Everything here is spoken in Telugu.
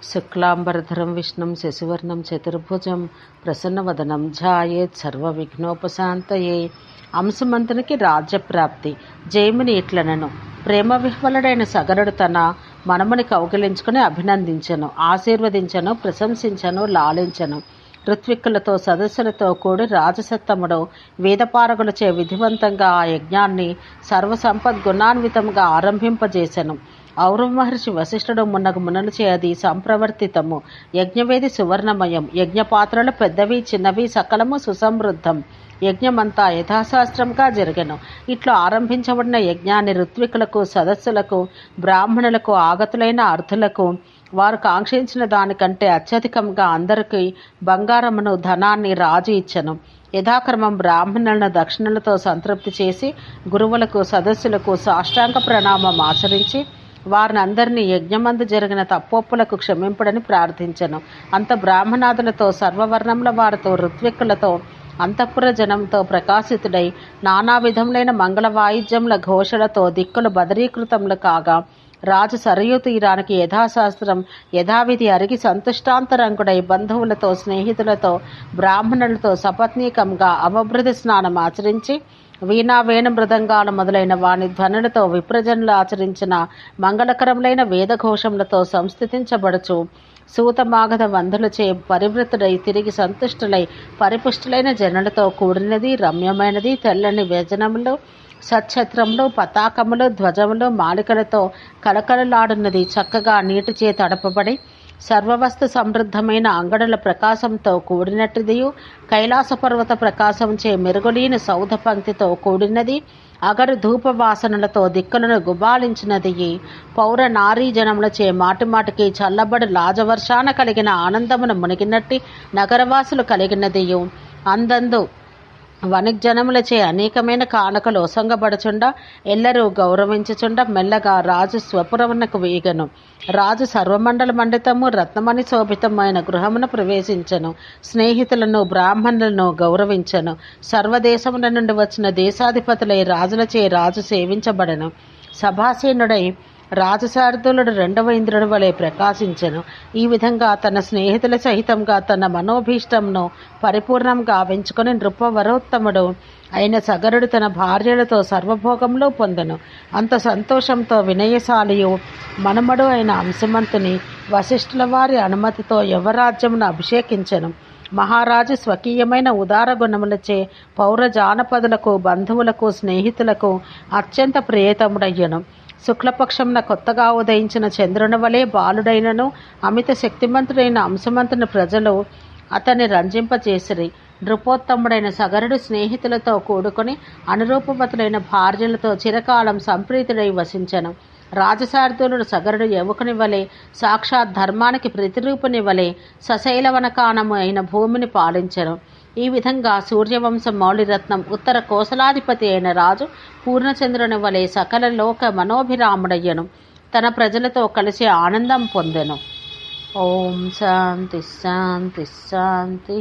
శుక్లాంబరధరం విష్ణుం శశివర్ణం చతుర్భుజం ప్రసన్నవదనం ధ్యాయేత్ సర్వవిఘ్నోపశాంతయే. అంశమంతునికి రాజ్యప్రాప్తి. జైమిని ఇట్లనను, ప్రేమ విహ్వలుడైన సగరుడు తన మనముని కౌగిలించుకుని అభినందించను, ఆశీర్వదించను, ప్రశంసించను, లాలించను. ఋత్విక్కులతో సదస్సులతో కూడి రాజసత్తముడు వేదపారగులచే విధివంతంగా ఆ యజ్ఞాన్ని సర్వసంపద్గుణాన్వితంగా ఆరంభింపజేసెను. ఔరవ మహర్షి వశిష్ఠుడు మున్నగు మునులచే అది సంప్రవర్తితము. యజ్ఞవేది సువర్ణమయం. యజ్ఞపాత్రలు పెద్దవి చిన్నవి సకలము సుసమృద్ధం. యజ్ఞమంతా యథాశాస్త్రంగా జరిగెను. ఇట్లా ఆరంభించబడిన యజ్ఞాన్ని ఋత్వికులకు, సదస్సులకు, బ్రాహ్మణులకు, ఆగతులైన అర్థులకు వారు కాంక్షించిన దానికంటే అత్యధికంగా అందరికీ బంగారమును, ధనాన్ని రాజు ఇచ్చెను. యథాక్రమం బ్రాహ్మణులను దక్షిణలతో సంతృప్తి చేసి గురువులకు, సదస్సులకు సాష్టాంగ ప్రణామం ఆచరించి వారిని అందరినీ యజ్ఞమందు జరిగిన తప్పొప్పులకు క్షమింపడని ప్రార్థించెను. అంత బ్రాహ్మణాదులతో, సర్వవర్ణముల వారితో, ఋత్విక్కులతో, అంతఃపుర జనంతో ప్రకాశితుడై నానా విధములైన మంగళ వాయిద్యముల ఘోషలతో దిక్కులు బదరీకృతములు కాగా రాజు సరయూ తీరానికి యథాశాస్త్రం యథావిధి అరిగి సంతుష్టాంతరంగుడై బంధువులతో, స్నేహితులతో, బ్రాహ్మణులతో సపత్నీకంగా అవభృతి స్నానం ఆచరించి వీణా వేణు మృదంగాలు మొదలైన వాని ధ్వనులతో విప్రజనులు ఆచరించిన మంగళకరములైన వేదఘోషములతో సంస్థితించబడుచు సూతమాగధ వంధులచే పరివృతుడై తిరిగి సంతుష్టులై పరిపుష్టులైన జనులతో కూడినది, రమ్యమైనది, తెల్లని వ్యజనములు, సచ్ఛత్రములు, పతాకములు, ధ్వజములు, మాలికలతో కలకలలాడున్నది, చక్కగా నీటిచే తడపబడి సర్వవస్తు సమృద్ధమైన అంగడుల ప్రకాశంతో కూడినట్టుదియు, కైలాస పర్వత ప్రకాశంచే మెరుగులీన సౌధ పంక్తితో కూడినది, అగరు ధూప వాసనలతో దిక్కులను గుబాలించినది, పౌర నారీ జనములచే మాటిమాటికి చల్లబడి లాజవర్షాన కలిగిన ఆనందమును మునిగినట్టి నగరవాసులు కలిగినదియు, అందందు వనిగ్జనములచే అనేకమైన కానుకలు ఒసంగబడుచుండ ఎల్లరూ గౌరవించుచుండ మెల్లగా రాజు స్వపురమునకు వేగను. రాజు సర్వమండల మండితము రత్నమణి శోభితమైన గృహమును ప్రవేశించెను. స్నేహితులను, బ్రాహ్మణులను గౌరవించెను. సర్వదేశముల నుండి వచ్చిన దేశాధిపతులై రాజులచే రాజు సేవించబడెను. సభాసీనుడై రాజశార్దులుడు రెండవ ఇంద్రుడి వలె ప్రకాశించెను. ఈ విధంగా తన స్నేహితుల సహితంగా తన మనోభీష్టంను పరిపూర్ణంగా వెంచుకొని నృపవరోత్తముడు అయిన సగరుడు తన భార్యలతో సర్వభోగంలో పొందెను. అంత సంతోషంతో వినయశాలియు మనుమడు అయిన అంశమంతుని వశిష్ఠుల వారి అనుమతితో యవరాజ్యమును అభిషేకించెను. మహారాజు స్వకీయమైన ఉదార గుణములచే పౌర జానపదులకు, బంధువులకు, స్నేహితులకు అత్యంత ప్రియతముడయ్యను. శుక్లపక్షంన కొత్తగా ఉదయించిన చంద్రుని వలె బాలుడైనను అమిత శక్తిమంతుడైన అంశమంతుని ప్రజలు అతన్ని రంజింపచేసిరి. నృపోత్తముడైన సగరుడు స్నేహితులతో కూడుకొని అనురూపవతులైన భార్యలతో చిరకాలం సంప్రీతుడై వసించెను. రాజశార్దూలుడు సగరుడు యవకుని వలె సాక్షాత్ ధర్మానికి ప్రతిరూపుని వలె సశైలవనకానము అయిన భూమిని పాలించెను. ఈ విధంగా సూర్యవంశ మౌళిరత్నం ఉత్తర కోసలాధిపతి అయిన రాజు పూర్ణచంద్రుని వలె సకల లోక మనోభిరాముడయ్యను. తన ప్రజలతో కలిసి ఆనందం పొందెను. ఓం శాంతి శాంతి శాంతి.